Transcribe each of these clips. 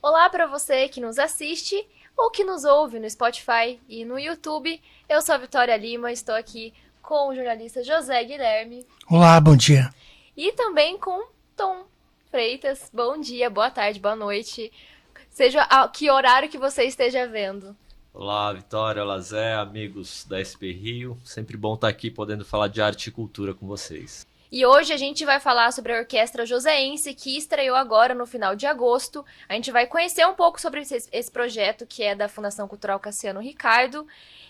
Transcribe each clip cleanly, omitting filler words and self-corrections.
Olá para você que nos assiste ou que nos ouve no Spotify e no YouTube. Eu sou a Vitória Lima, estou aqui com o jornalista José Guilherme. Olá, bom dia. E também com Tom Freitas. Bom dia, boa tarde, boa noite. Seja a que horário que você esteja vendo. Olá, Vitória, olá, Zé, amigos da SP Rio. Sempre bom estar aqui podendo falar de arte e cultura com vocês. E hoje a gente vai falar sobre a Orquestra Joseense, que estreou agora no final de agosto. A gente vai conhecer um pouco sobre esse projeto, que é da Fundação Cultural Cassiano Ricardo.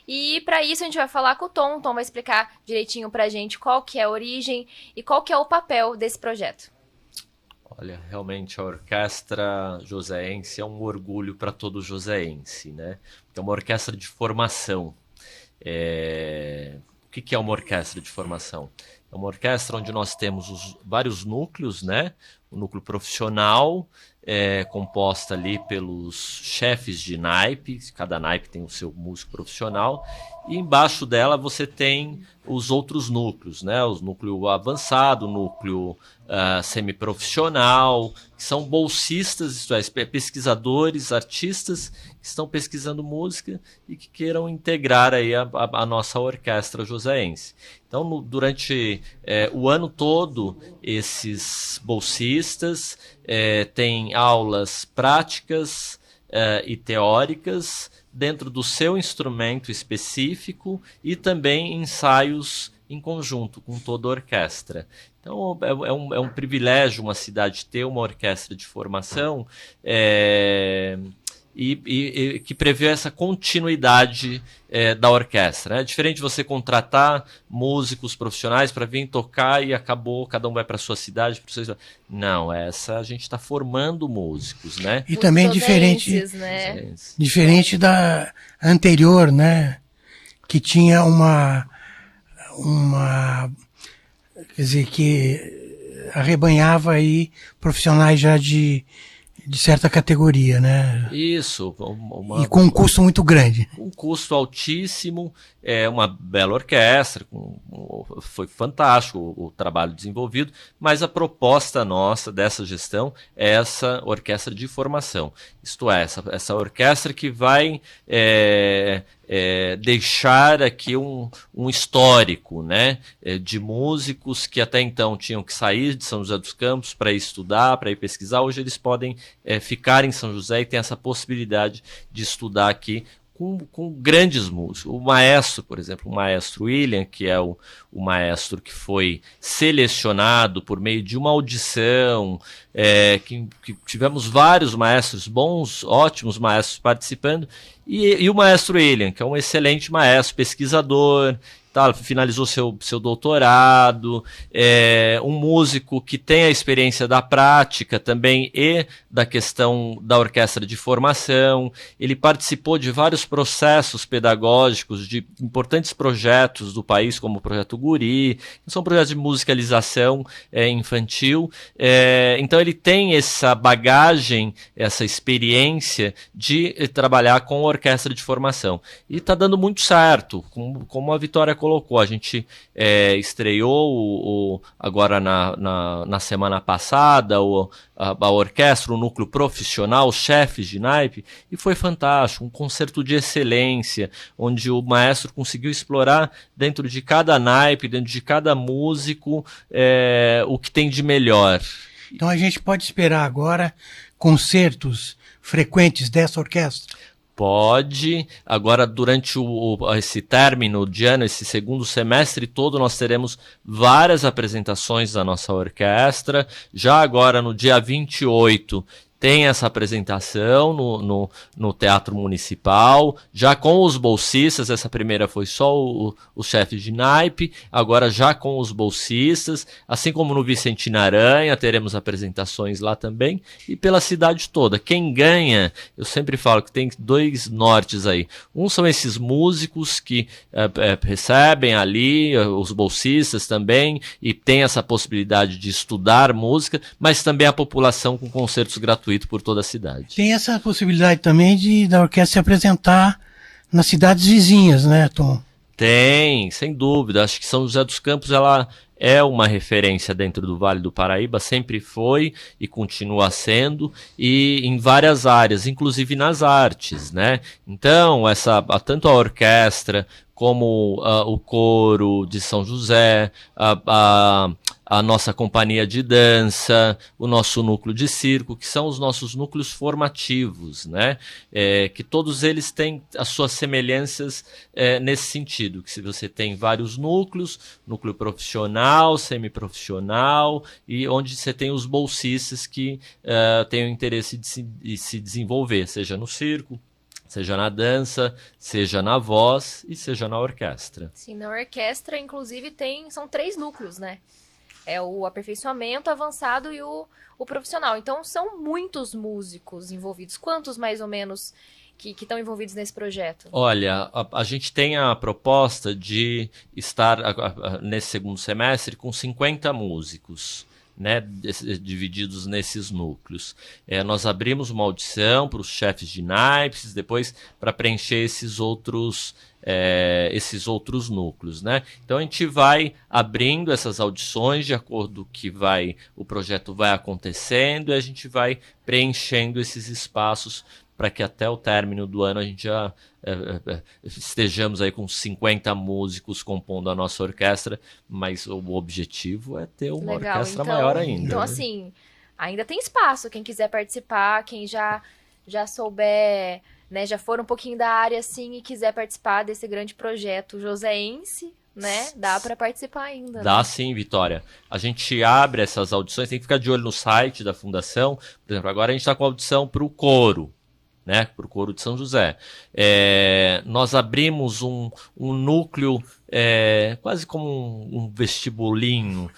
E para isso a gente vai falar com o Tom. O Tom vai explicar direitinho pra gente qual que é a origem e qual que é o papel desse projeto. Olha, realmente a Orquestra Joseense é um orgulho para todo joseense, né? É uma orquestra de formação. O que é uma orquestra de formação? É uma orquestra onde nós temos vários núcleos, né? O núcleo profissional, composta ali pelos chefes de naipe, cada naipe tem o seu músico profissional, e embaixo dela você tem os outros núcleos, né? O núcleo avançado, o núcleo semiprofissional, que são bolsistas, isto é, pesquisadores, artistas que estão pesquisando música e que queiram integrar aí a nossa orquestra joseense. Então, durante o ano todo, esses bolsistas têm aulas práticas e teóricas dentro do seu instrumento específico e também ensaios em conjunto com toda a orquestra. Então é um privilégio uma cidade ter uma orquestra de formação e que prevê essa continuidade da orquestra. Né? É diferente de você contratar músicos profissionais para vir tocar e acabou, cada um vai para a sua cidade. Não, a gente está formando músicos. Né? E também diferente da anterior, né? Que tinha uma quer dizer, que arrebanhava aí profissionais já de certa categoria, né? Isso. E com um custo muito grande. Um custo altíssimo, uma bela orquestra, foi fantástico o trabalho desenvolvido, mas a proposta nossa dessa gestão é essa orquestra de formação. Isto é, essa orquestra que vai deixar aqui um histórico, né, de músicos que até então tinham que sair de São José dos Campos para ir estudar, para ir pesquisar. Hoje eles podem ficar em São José e tem essa possibilidade de estudar aqui com grandes músicos. O maestro, por exemplo, o maestro William, que é o maestro que foi selecionado por meio de uma audição, que tivemos vários maestros bons, ótimos maestros participando, e o maestro William, que é um excelente maestro, pesquisador, finalizou seu doutorado, um músico que tem a experiência da prática também e da questão da orquestra de formação. Ele participou de vários processos pedagógicos de importantes projetos do país, como o Projeto Guri, que são projetos de musicalização infantil. Então ele tem essa bagagem, essa experiência de trabalhar com orquestra de formação. E está dando muito certo, como a Vitória colocou. A gente estreou agora na semana passada a orquestra, o núcleo profissional, os chefes de naipe, e foi fantástico, um concerto de excelência, onde o maestro conseguiu explorar dentro de cada naipe, dentro de cada músico, o que tem de melhor. Então a gente pode esperar agora concertos frequentes dessa orquestra? Pode. Agora, durante esse término de ano, esse segundo semestre todo, nós teremos várias apresentações da nossa orquestra. Já agora, no dia 28, tem essa apresentação no Teatro Municipal, já com os bolsistas. Essa primeira foi só os chefes de naipe, agora já com os bolsistas, assim como no Vicentina Aranha, teremos apresentações lá também, e pela cidade toda. Quem ganha, eu sempre falo que tem dois nortes aí. Um são esses músicos que recebem ali, os bolsistas também, e tem essa possibilidade de estudar música, mas também a população com concertos gratuitos por toda a cidade. Tem essa possibilidade também da orquestra se apresentar nas cidades vizinhas, né, Tom? Tem, sem dúvida. Acho que São José dos Campos ela é uma referência dentro do Vale do Paraíba, sempre foi e continua sendo, e em várias áreas, inclusive nas artes, né? Então, tanto a orquestra como o coro de São José, a nossa companhia de dança, o nosso núcleo de circo, que são os nossos núcleos formativos, né? Que todos eles têm as suas semelhanças nesse sentido, que se você tem vários núcleos, núcleo profissional, semiprofissional, e onde você tem os bolsistas que têm o interesse de se desenvolver, seja no circo, seja na dança, seja na voz e seja na orquestra. Sim, na orquestra, inclusive, são 3 núcleos, né? É o aperfeiçoamento, avançado e o profissional. Então, são muitos músicos envolvidos. Quantos, mais ou menos, que estão envolvidos nesse projeto? Olha, a gente tem a proposta de estar, nesse segundo semestre, com 50 músicos, né, divididos nesses núcleos. Nós abrimos uma audição para os chefes de naipes, depois para preencher esses outros núcleos, né? Então a gente vai abrindo essas audições de acordo que o projeto vai acontecendo, e a gente vai preenchendo esses espaços para que até o término do ano a gente já estejamos aí com 50 músicos compondo a nossa orquestra, mas o objetivo é ter uma orquestra maior ainda. Então, né? assim, ainda tem espaço. Quem quiser participar, quem já souber, né, já for um pouquinho da área assim e quiser participar desse grande projeto joseense, né, dá para participar ainda. Dá né? sim, Vitória. A gente abre essas audições, tem que ficar de olho no site da Fundação. Por exemplo, agora a gente está com a audição para o coro, né, para o coro de São José. Nós abrimos um núcleo, quase como um vestibulinho,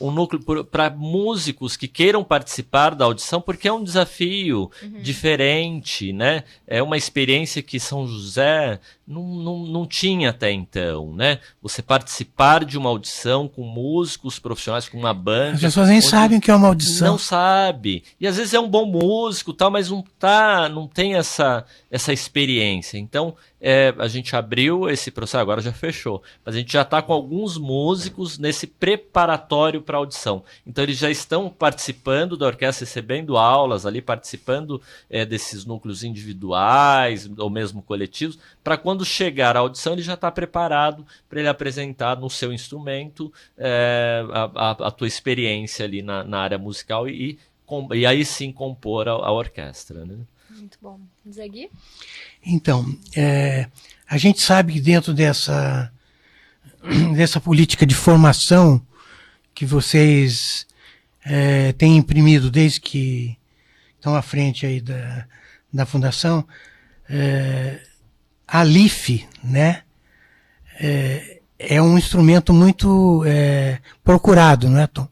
um núcleo para músicos que queiram participar da audição, porque é um desafio diferente, né? É uma experiência que São José não tinha até então, né? Você participar de uma audição com músicos profissionais, com uma banda. As pessoas nem sabem o que é uma audição. Não sabe. E às vezes é um bom músico, tal, mas não tem essa experiência. Então, a gente abriu esse processo, agora já fechou, mas a gente já está com alguns músicos nesse preparatório para audição. Então, eles já estão participando da orquestra, recebendo aulas ali, participando desses núcleos individuais ou mesmo coletivos, para quando chegar a audição, ele já está preparado para ele apresentar no seu instrumento a tua experiência ali na área musical e aí sim compor a orquestra, né? Muito bom. Zé Gui? Então, a gente sabe que dentro dessa política de formação que vocês têm imprimido desde que estão à frente aí da Fundação, a LIF, né, é um instrumento muito procurado, não é, Tom?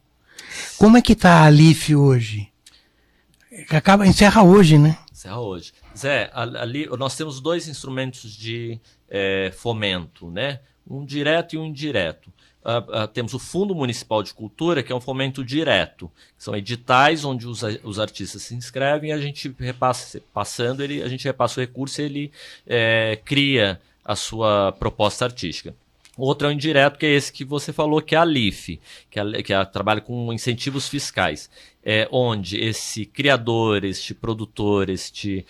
Como é que está a LIF hoje? Encerra hoje, né? Encerra hoje. Zé, ali nós temos 2 instrumentos de fomento, né? Um direto e um indireto. Temos o Fundo Municipal de Cultura, que é um fomento direto, que são editais onde os artistas se inscrevem e a gente repassa, a gente repassa o recurso e ele cria a sua proposta artística. O outro é o indireto, que é esse que você falou, que é a LIF, que trabalha com incentivos fiscais, onde esse criador, este produtor, este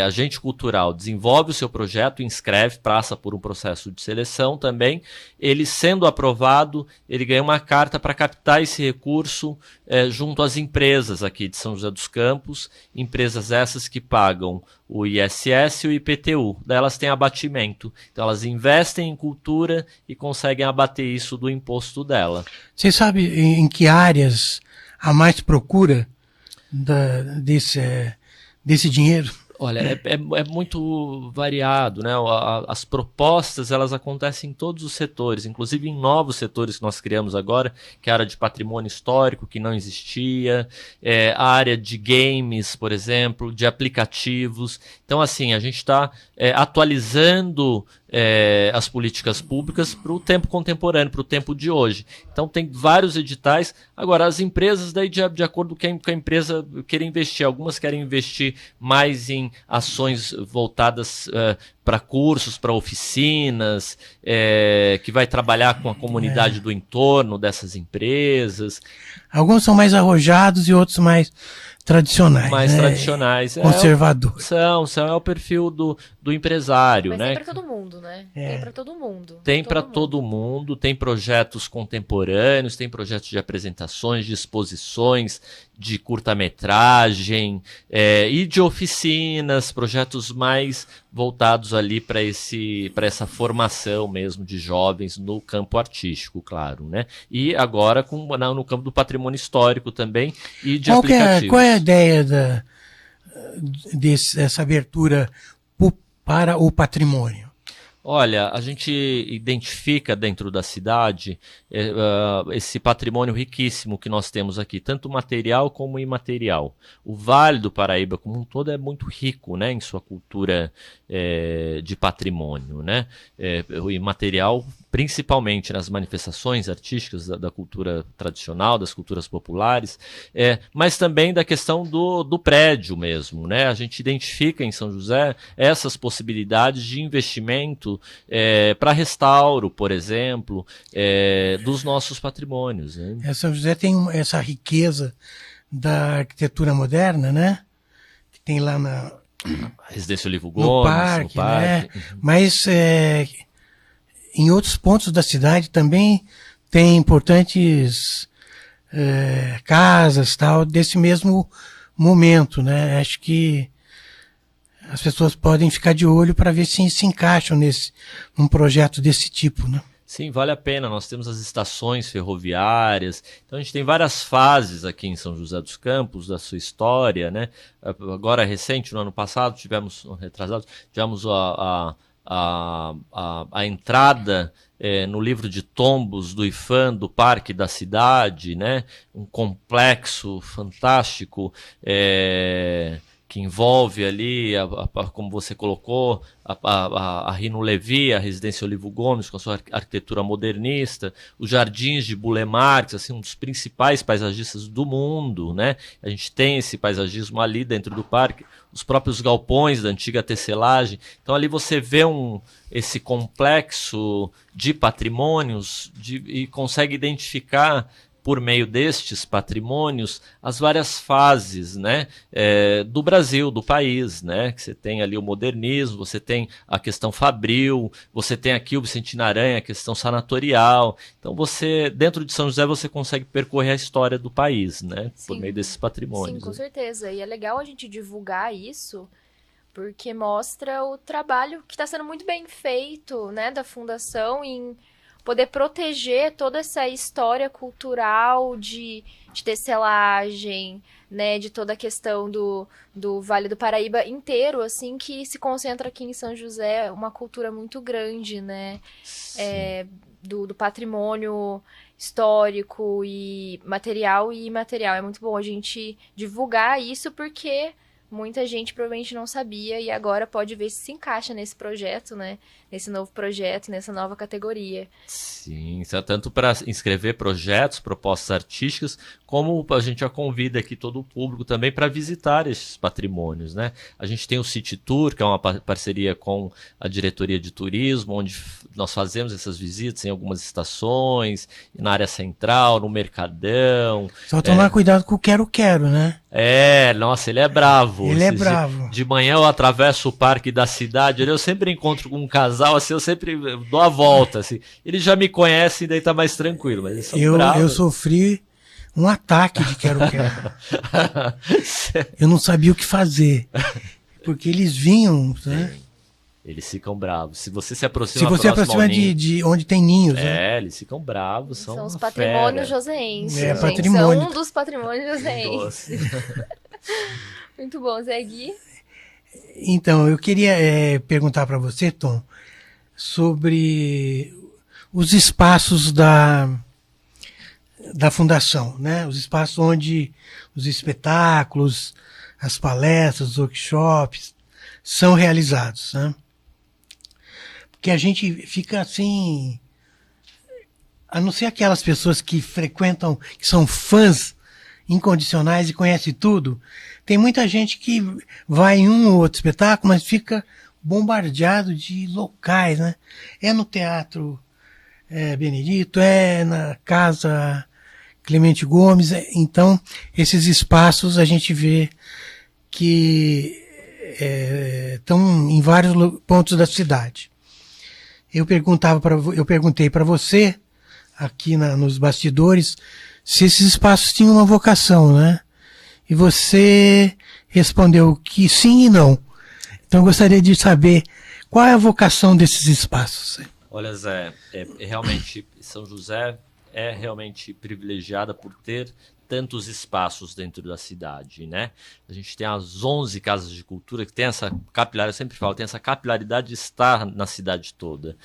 agente cultural desenvolve o seu projeto, inscreve, passa por um processo de seleção também. Ele sendo aprovado, ele ganha uma carta para captar esse recurso junto às empresas aqui de São José dos Campos, empresas essas que pagam o ISS e o IPTU. Daí elas têm abatimento. Então elas investem em cultura e conseguem abater isso do imposto dela. Você sabe em que áreas há mais procura desse dinheiro? Olha, é muito variado, né? As propostas, elas acontecem em todos os setores, inclusive em novos setores que nós criamos agora, que é a área de patrimônio histórico, que não existia, a área de games, por exemplo, de aplicativos. Então, assim, a gente está atualizando as políticas públicas para o tempo contemporâneo, para o tempo de hoje. Então tem vários editais. Agora, as empresas, daí de acordo com a empresa quer investir, algumas querem investir mais em ações voltadas para cursos, para oficinas, que vai trabalhar com a comunidade do entorno dessas empresas. Alguns são mais arrojados e outros mais tradicionais. Mais né? tradicionais. Conservadores. É o perfil do empresário. Mas né? tem para todo mundo, né? Tem para todo mundo. Tem para todo mundo, tem projetos contemporâneos, tem projetos de apresentações, de exposições, de curta-metragem e de oficinas, projetos mais voltados ali para essa formação mesmo de jovens no campo artístico, claro, né? E agora no campo do patrimônio histórico também e de aplicativos. Qual é a ideia dessa abertura para o patrimônio? Olha, a gente identifica dentro da cidade esse patrimônio riquíssimo que nós temos aqui, tanto material como imaterial. O Vale do Paraíba como um todo é muito rico, né, em sua cultura de patrimônio, né? O imaterial, principalmente nas manifestações artísticas da cultura tradicional, das culturas populares, mas também da questão do prédio mesmo, né? A gente identifica em São José essas possibilidades de investimento para restauro, por exemplo, dos nossos patrimônios. Né? São José tem essa riqueza da arquitetura moderna, né? Que tem lá na Residência Olivo Gomes, no parque. Né? Mas em outros pontos da cidade também tem importantes casas tal desse mesmo momento, né? Acho que as pessoas podem ficar de olho para ver se encaixam num projeto desse tipo, né? Sim, vale a pena. Nós temos as estações ferroviárias. Então a gente tem várias fases aqui em São José dos Campos da sua história, né? Agora recente, no ano passado, tivemos a entrada no livro de tombos do IPHAN do Parque da Cidade, né? Um complexo fantástico que envolve ali, como você colocou, a Rino Levi, a Residência Olivo Gomes, com a sua arquitetura modernista, os jardins de Burle Marx, assim, um dos principais paisagistas do mundo, né? A gente tem esse paisagismo ali dentro do parque, os próprios galpões da antiga tecelagem. Então ali você vê esse complexo de patrimônios e consegue identificar por meio destes patrimônios, as várias fases, né, do Brasil, do país, né, que você tem ali o modernismo, você tem a questão fabril, você tem aqui o Vicentino Aranha, a questão sanatorial. Então você, dentro de São José, você consegue percorrer a história do país, né, por meio desses patrimônios. Sim, com certeza. E é legal a gente divulgar isso, porque mostra o trabalho que está sendo muito bem feito, né, da Fundação em poder proteger toda essa história cultural de tecelagem, né, de toda a questão do Vale do Paraíba inteiro, assim, que se concentra aqui em São José, uma cultura muito grande, né, do patrimônio histórico e material e imaterial. É muito bom a gente divulgar isso, porque muita gente provavelmente não sabia e agora pode ver se encaixa nesse projeto, né? Nesse novo projeto, nessa nova categoria. Sim, tanto para inscrever projetos, propostas artísticas, como a gente já convida aqui todo o público também para visitar esses patrimônios, né? A gente tem o City Tour, que é uma parceria com a Diretoria de Turismo, onde nós fazemos essas visitas em algumas estações, na área central, no Mercadão. Só tomar cuidado com o quero-quero, né? Nossa, ele é bravo. Ele é bravo. De manhã eu atravesso o parque da cidade, eu sempre encontro com um casal, assim, eu sempre dou a volta, assim. Ele já me conhece e daí tá mais tranquilo, mas eles são bravos. Eu sofri um ataque de quero-quero. Eu não sabia o que fazer, porque eles vinham, né? Eles ficam bravos. Se você se aproxima de onde tem ninhos, né? Eles ficam bravos. São os patrimônios joseenses. Patrimônio. São um dos patrimônios joseenses. Muito bom, Zé Gui. Então, eu queria perguntar para você, Tom, sobre os espaços da Fundação, né? Os espaços onde os espetáculos, as palestras, os workshops são realizados, né? Porque a gente fica assim, a não ser aquelas pessoas que frequentam, que são fãs incondicionais e conhecem tudo, tem muita gente que vai em um ou outro espetáculo, mas fica bombardeado de locais, né? É no Teatro Benedito, é na Casa Clemente Gomes. Então, esses espaços a gente vê que estão em vários pontos da cidade. Eu perguntei para você, aqui nos bastidores, se esses espaços tinham uma vocação, né? E você respondeu que sim e não. Então eu gostaria de saber qual é a vocação desses espaços. Olha, Zé, realmente São José é realmente privilegiada por ter tantos espaços dentro da cidade, né? A gente tem as 11 casas de cultura que tem essa capilaridade, eu sempre falo, tem essa capilaridade de estar na cidade toda.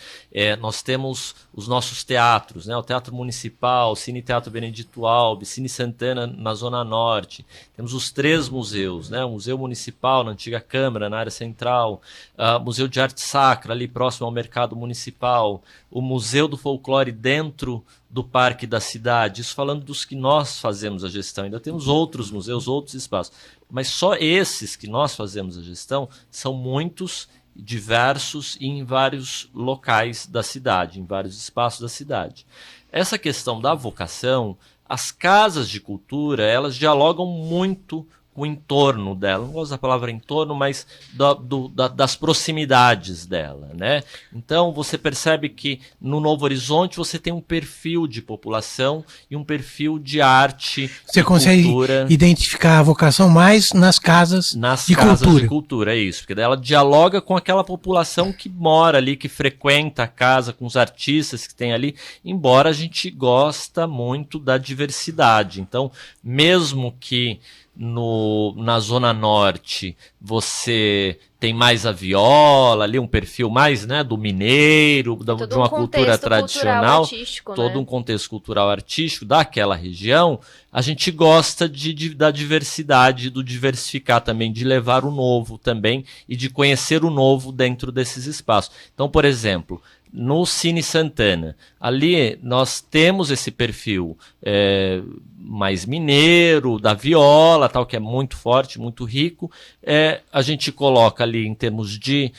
Nós temos os nossos teatros, né? O Teatro Municipal, Cine Teatro Benedito Alves, Cine Santana na Zona Norte. Temos os 3 museus, né? O Museu Municipal na antiga Câmara, na área central, Museu de Arte Sacra, ali próximo ao Mercado Municipal, o Museu do Folclore dentro do Parque da Cidade, isso falando dos que nós fazemos a gestão. Ainda temos outros museus, outros espaços, mas só esses que nós fazemos a gestão são muitos, diversos e em vários locais da cidade, em vários espaços da cidade. Essa questão da vocação, as casas de cultura, elas dialogam muito com o entorno dela, não gosto da palavra entorno, mas das proximidades dela, né? Então você percebe que no Novo Horizonte você tem um perfil de população e um perfil de arte, você consegue cultura, identificar a vocação mais nas casas de cultura, é isso, porque daí ela dialoga com aquela população que mora ali, que frequenta a casa, com os artistas que tem ali, embora a gente gosta muito da diversidade. Então, mesmo que na Zona Norte você tem mais a viola, ali um perfil mais, né, do mineiro, de uma cultura tradicional, todo, né? Um contexto cultural artístico daquela região, a gente gosta da diversidade, do diversificar também, de levar o novo também e de conhecer o novo dentro desses espaços. Então, por exemplo, no Cine Santana, ali nós temos esse perfil mais mineiro, da viola, tal, que é muito forte, muito rico. A gente coloca ali em termos de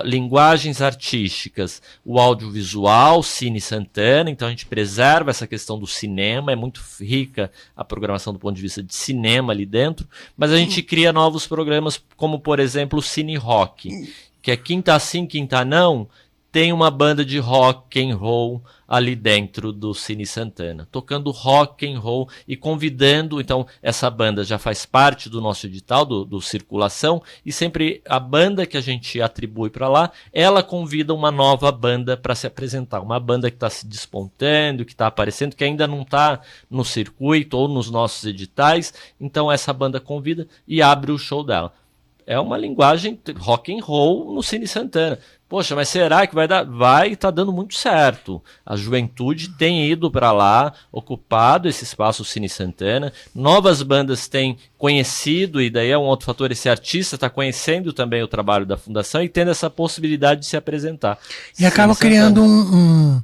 linguagens artísticas, o audiovisual, Cine Santana, então a gente preserva essa questão do cinema, é muito rica a programação do ponto de vista de cinema ali dentro, mas a gente cria novos programas, como por exemplo o Cine Rock, que é quinta sim, quinta não, tem uma banda de rock and roll ali dentro do Cine Santana, tocando rock and roll e convidando, então essa banda já faz parte do nosso edital, do Circulação, e sempre a banda que a gente atribui para lá, ela convida uma nova banda para se apresentar, uma banda que está se despontando, que está aparecendo, que ainda não está no circuito ou nos nossos editais, então essa banda convida e abre o show dela. É uma linguagem rock and roll no Cine Santana. Poxa, mas será que vai dar? Vai, tá dando muito certo. A juventude tem ido para lá, ocupado esse espaço Cine Santana. Novas bandas têm conhecido, e daí é um outro fator, esse artista está conhecendo também o trabalho da Fundação e tendo essa possibilidade de se apresentar. E acaba criando um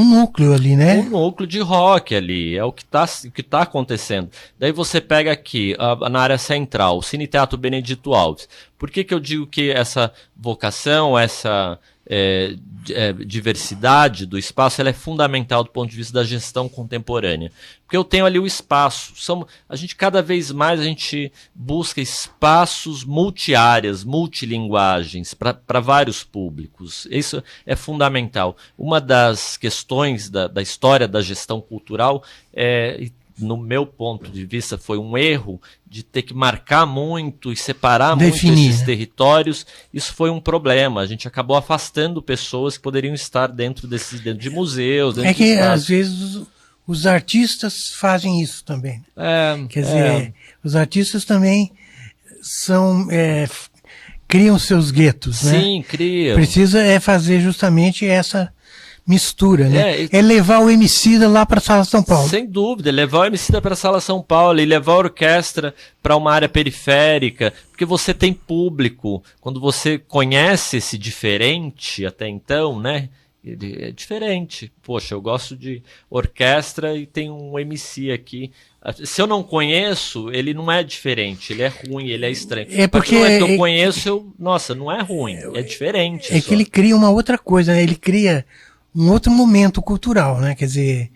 núcleo ali, né? Um núcleo de rock ali, é o que tá acontecendo. Daí você pega aqui, na área central, o Cine Teatro Benedito Alves. Por que eu digo que essa vocação, essa diversidade do espaço, ela é fundamental do ponto de vista da gestão contemporânea? Porque eu tenho ali o espaço. Cada vez mais a gente busca espaços multiáreas, multilinguagens, para vários públicos. Isso é fundamental. Uma das questões da história da gestão cultural no meu ponto de vista, foi um erro de ter que marcar muito e separar muito esses territórios. Isso foi um problema. A gente acabou afastando pessoas que poderiam estar dentro de museus. Dentro que, às vezes, os artistas fazem isso também. Quer dizer, os artistas também criam seus guetos, né? Sim, criam. Precisa fazer justamente essa mistura, né? É levar o Emicida lá para a Sala São Paulo. Sem dúvida, levar o Emicida para a Sala São Paulo e levar a orquestra para uma área periférica, porque você tem público. Quando você conhece esse diferente até então, né? Ele é diferente. Poxa, eu gosto de orquestra e tem um MC aqui. Se eu não conheço, ele não é diferente, ele é ruim, ele é estranho. É porque que eu conheço, nossa, não é ruim, é diferente. É que ele cria uma outra coisa, né? Ele cria um outro momento cultural, né? Quer dizer,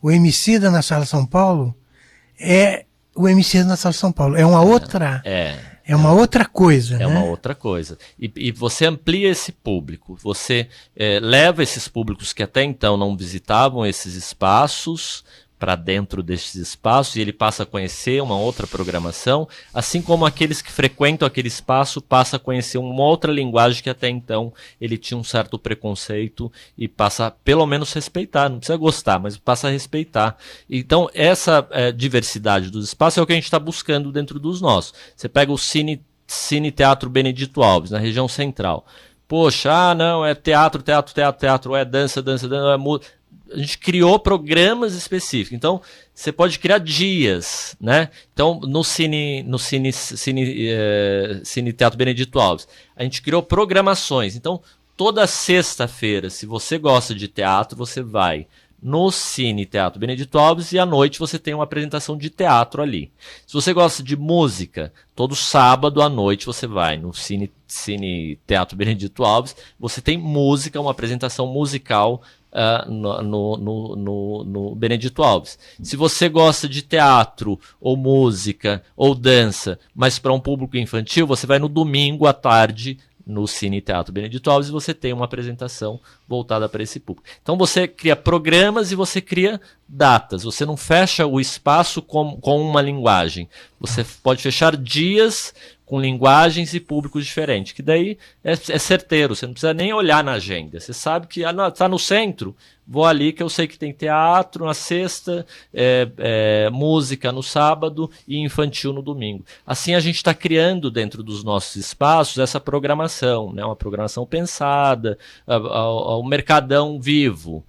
o Emicida na Sala São Paulo é o Emicida na Sala São Paulo. É uma outra... É uma outra coisa, É, né? uma outra coisa. E você amplia esse público. Você leva esses públicos que até então não visitavam esses espaços para dentro desses espaços e ele passa a conhecer uma outra programação, assim como aqueles que frequentam aquele espaço passa a conhecer uma outra linguagem que até então ele tinha um certo preconceito e passa a, pelo menos, respeitar. Não precisa gostar, mas passa a respeitar. Então, essa diversidade dos espaços é o que a gente está buscando dentro dos nossos. Você pega o Cine Teatro Benedito Alves, na região central. Poxa, não, é teatro, é dança, é música. A gente criou programas específicos. Então, você pode criar dias, né? Então, no Cine Teatro Benedito Alves, a gente criou programações. Então, toda sexta-feira, se você gosta de teatro, você vai no Cine Teatro Benedito Alves e à noite você tem uma apresentação de teatro ali. Se você gosta de música, todo sábado à noite você vai no Cine Teatro Benedito Alves, você tem música, uma apresentação musical no Benedito Alves. Se você gosta de teatro, ou música, ou dança, mas para um público infantil, você vai no domingo à tarde no Cine Teatro Benedito Alves e você tem uma apresentação voltada para esse público. Então você cria programas e você cria datas. Você não fecha o espaço com uma linguagem. Você pode fechar dias com linguagens e públicos diferentes, que daí é certeiro, você não precisa nem olhar na agenda, você sabe que está no centro, vou ali que eu sei que tem teatro na sexta, música no sábado e infantil no domingo. Assim a gente está criando dentro dos nossos espaços essa programação, né? Uma programação pensada, o mercadão vivo.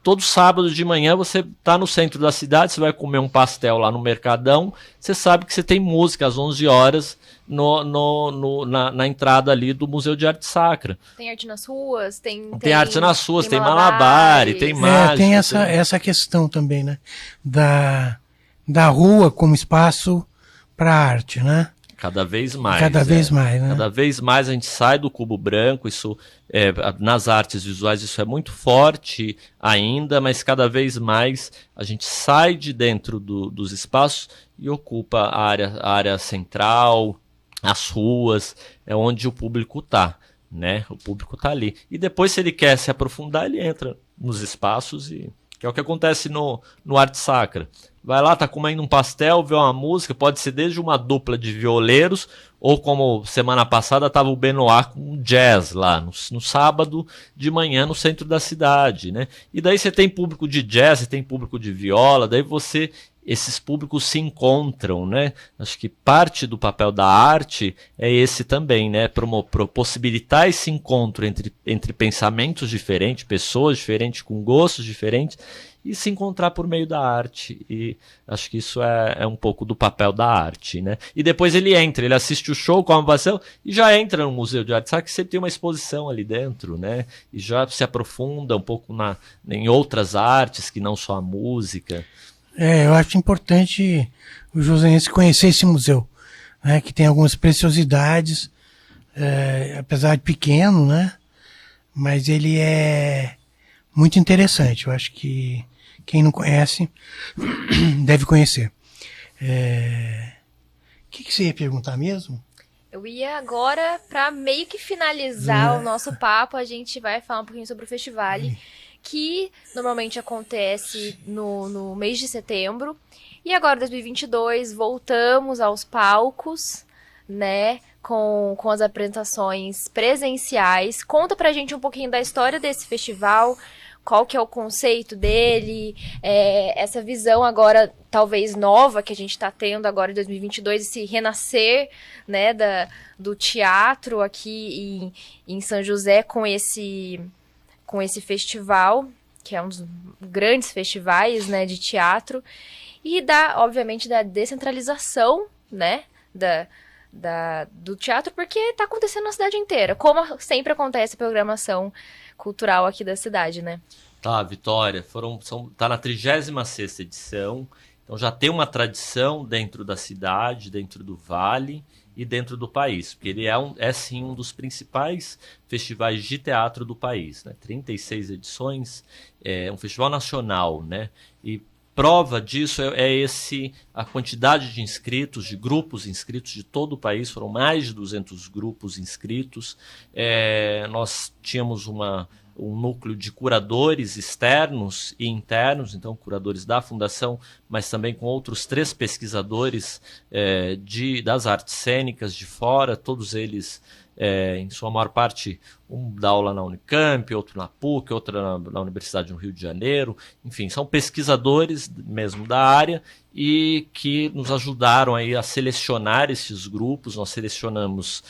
Todo sábado de manhã você está no centro da cidade, você vai comer um pastel lá no Mercadão, você sabe que você tem música às 11 horas na entrada ali do Museu de Arte Sacra. Tem arte nas ruas, tem arte nas ruas, tem malabares, tem mágica. Tem essa questão também, né? Da rua como espaço para arte, né? Cada vez mais. Cada vez mais, né? Cada vez mais a gente sai do cubo branco, isso nas artes visuais isso é muito forte ainda, mas cada vez mais a gente sai de dentro dos espaços e ocupa a área central, as ruas, é onde o público está, né? O público está ali. E depois, se ele quer se aprofundar, ele entra nos espaços que é o que acontece no Arte Sacra. Vai lá, tá comendo um pastel, vê uma música, pode ser desde uma dupla de violeiros, ou como semana passada tava o Benoit com jazz lá, no sábado de manhã no centro da cidade, né? E daí você tem público de jazz, você tem público de viola, daí esses públicos se encontram, né? Acho que parte do papel da arte é esse também, né? Possibilitar esse encontro entre pensamentos diferentes, pessoas diferentes, com gostos diferentes, e se encontrar por meio da arte. E acho que isso é um pouco do papel da arte, né? E depois ele assiste o show com a ovação e já entra no Museu de Arte Sacra, que sempre tem uma exposição ali dentro, né? E já se aprofunda um pouco em outras artes, que não só a música. Eu acho importante o joseense conhecer esse museu, né? Que tem algumas preciosidades, apesar de pequeno, né? Mas ele é muito interessante. Eu acho que quem não conhece deve conhecer. O que você ia perguntar mesmo? Eu ia agora, para meio que finalizar o nosso papo, a gente vai falar um pouquinho sobre o festival, que normalmente acontece no mês de setembro. E agora, 2022, voltamos aos palcos, né, com as apresentações presenciais. Conta pra gente um pouquinho da história desse festival, qual que é o conceito dele, essa visão agora, talvez nova, que a gente está tendo agora em 2022, esse renascer, né, do teatro aqui em São José com esse festival, que é um dos grandes festivais, né, de teatro, e obviamente da descentralização, né, do teatro, porque está acontecendo na cidade inteira, como sempre acontece a programação cultural aqui da cidade, né? Tá, Vitória, tá na 36ª edição, então já tem uma tradição dentro da cidade, dentro do Vale e dentro do país, porque ele é sim um dos principais festivais de teatro do país, né? 36 edições, é um festival nacional, né? E prova disso a quantidade de inscritos, de grupos inscritos de todo o país, foram mais de 200 grupos inscritos. Nós tínhamos um núcleo de curadores externos e internos, então curadores da Fundação, mas também com outros 3 pesquisadores das artes cênicas de fora, todos eles, em sua maior parte, um dá aula na Unicamp, outro na PUC, outro na Universidade do Rio de Janeiro, enfim, são pesquisadores mesmo da área e que nos ajudaram aí a selecionar esses grupos. Nós selecionamos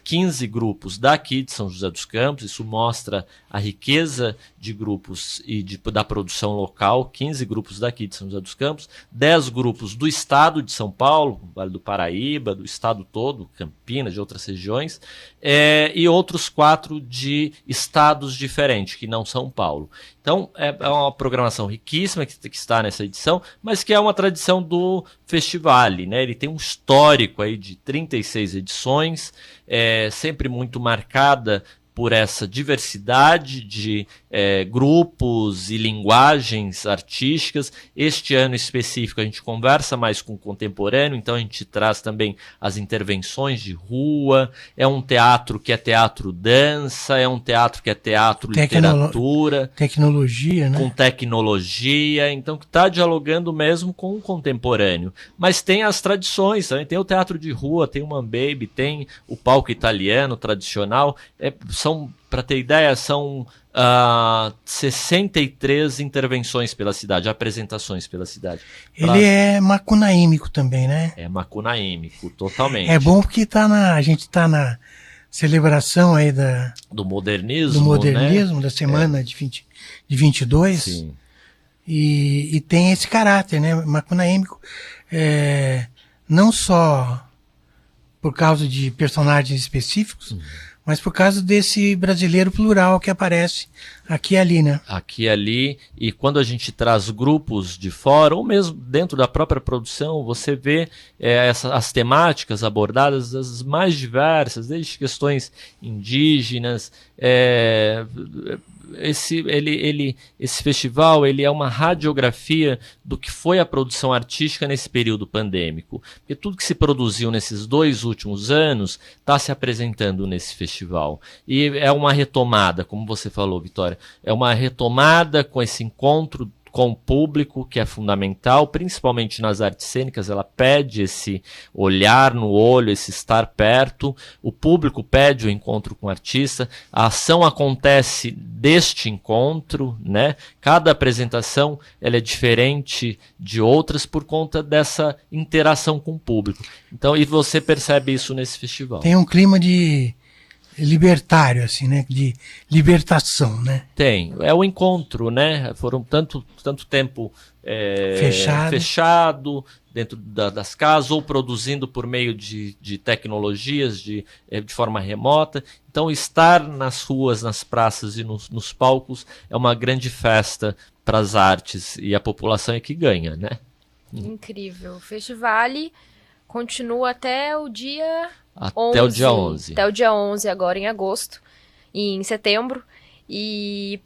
15 grupos daqui de São José dos Campos, isso mostra a riqueza de grupos e da produção local, 15 grupos daqui de São José dos Campos, 10 grupos do estado de São Paulo, Vale do Paraíba, do estado todo, Campinas, de outras regiões, e outros 4 de estados diferentes, que não São Paulo. Então, é uma programação riquíssima que está nessa edição, mas que é uma tradição do Festivale, né? Ele tem um histórico aí de 36 edições, sempre muito marcada por essa diversidade de grupos e linguagens artísticas. Este ano específico a gente conversa mais com o contemporâneo, então a gente traz também as intervenções de rua, é um teatro que é teatro-dança, é um teatro que é teatro-literatura. Tecnologia, né? Com tecnologia, então que está dialogando mesmo com o contemporâneo. Mas tem as tradições também, tem o teatro de rua, tem o Mambaby, tem o palco italiano tradicional, para ter ideia, são 63 intervenções pela cidade, apresentações pela cidade. Ele é macunaímico também, né? É macunaímico, totalmente. É bom porque a gente está na celebração aí do modernismo, né? Da semana de 22. Sim. E tem esse caráter, né? Macunaímico, não só por causa de personagens específicos, mas por causa desse brasileiro plural que aparece aqui e ali, né? Aqui e ali, e quando a gente traz grupos de fora, ou mesmo dentro da própria produção, você vê as temáticas abordadas as mais diversas, desde questões indígenas. Esse festival ele é uma radiografia do que foi a produção artística nesse período pandêmico. Porque tudo que se produziu nesses 2 últimos anos está se apresentando nesse festival. E é uma retomada, como você falou, Vitória, é uma retomada com esse encontro com o público, que é fundamental, principalmente nas artes cênicas. Ela pede esse olhar no olho, esse estar perto, o público pede o encontro com o artista, a ação acontece deste encontro, né? Cada apresentação ela é diferente de outras por conta dessa interação com o público. Então, e você percebe isso nesse festival. Tem um clima de libertário, assim, né? De libertação, né? Tem. É o encontro, né? Foram tanto tempo fechado dentro das casas, ou produzindo por meio de tecnologias de forma remota. Então, estar nas ruas, nas praças e nos palcos é uma grande festa para as artes, e a população é que ganha, né? Incrível. O Festivale continua até o dia... Até o dia 11. Até o dia 11, agora em agosto, e em setembro. E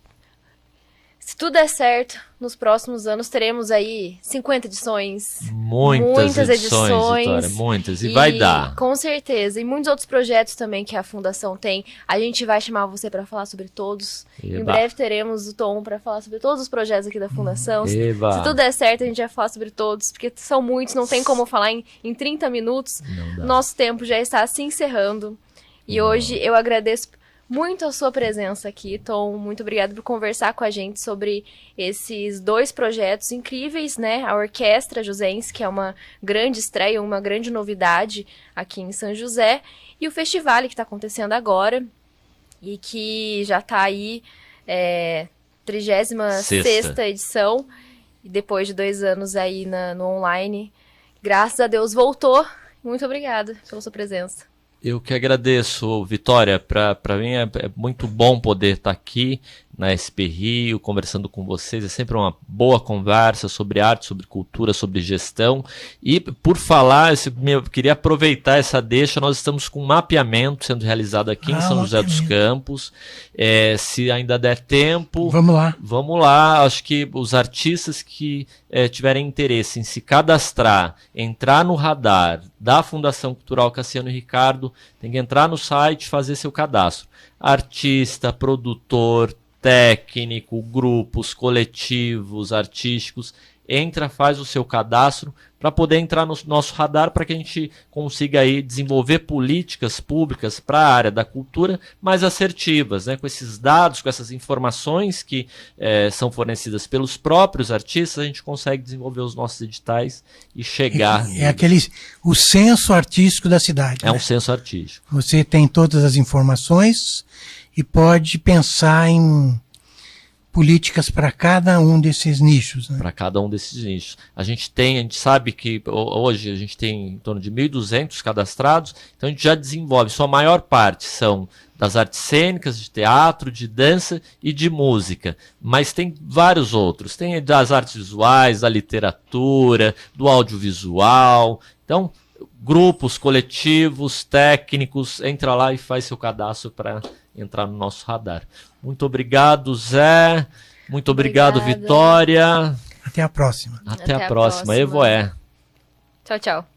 se tudo der certo, nos próximos anos teremos aí 50 edições. Muitas edições, Vitória, muitas. E vai dar. Com certeza. E muitos outros projetos também que a Fundação tem. A gente vai chamar você para falar sobre todos. Eba. Em breve teremos o Tom para falar sobre todos os projetos aqui da Fundação. Eba. Se tudo der certo, a gente vai falar sobre todos, porque são muitos, não tem como falar em 30 minutos. Nosso tempo já está se encerrando. E hoje eu agradeço muito a sua presença aqui, Tom. Muito obrigada por conversar com a gente sobre esses 2 projetos incríveis, né? A Orquestra Joséense, que é uma grande estreia, uma grande novidade aqui em São José, e o Festivale que está acontecendo agora e que já está aí 36ª edição, e depois de 2 anos aí no online, graças a Deus voltou. Muito obrigada pela sua presença. Eu que agradeço, Vitória. Para mim é muito bom poder estar aqui na SP Rio, conversando com vocês. É sempre uma boa conversa sobre arte, sobre cultura, sobre gestão. E por falar, eu queria aproveitar essa deixa. Nós estamos com um mapeamento sendo realizado aqui em São José dos Campos. Se ainda der tempo, vamos lá. Acho que os artistas que tiverem interesse em se cadastrar, entrar no radar da Fundação Cultural Cassiano Ricardo, tem que entrar no site e fazer seu cadastro. Artista, produtor, técnico, grupos, coletivos, artísticos, entra, faz o seu cadastro para poder entrar no nosso radar, para que a gente consiga aí desenvolver políticas públicas para a área da cultura mais assertivas, né? Com esses dados, com essas informações que são fornecidas pelos próprios artistas, a gente consegue desenvolver os nossos editais e chegar... o censo artístico da cidade. É, né? Um censo artístico. Você tem todas as informações e pode pensar em políticas para cada um desses nichos. Né? Para cada um desses nichos. A gente sabe que hoje a gente tem em torno de 1.200 cadastrados, então a gente já desenvolve, sua maior parte são das artes cênicas, de teatro, de dança e de música, mas tem vários outros, tem das artes visuais, da literatura, do audiovisual, então grupos, coletivos, técnicos, entra lá e faz seu cadastro para entrar no nosso radar. Muito obrigado, Zé. Muito obrigado, Vitória. Até a próxima. Até a próxima. Evoé. Tchau, tchau.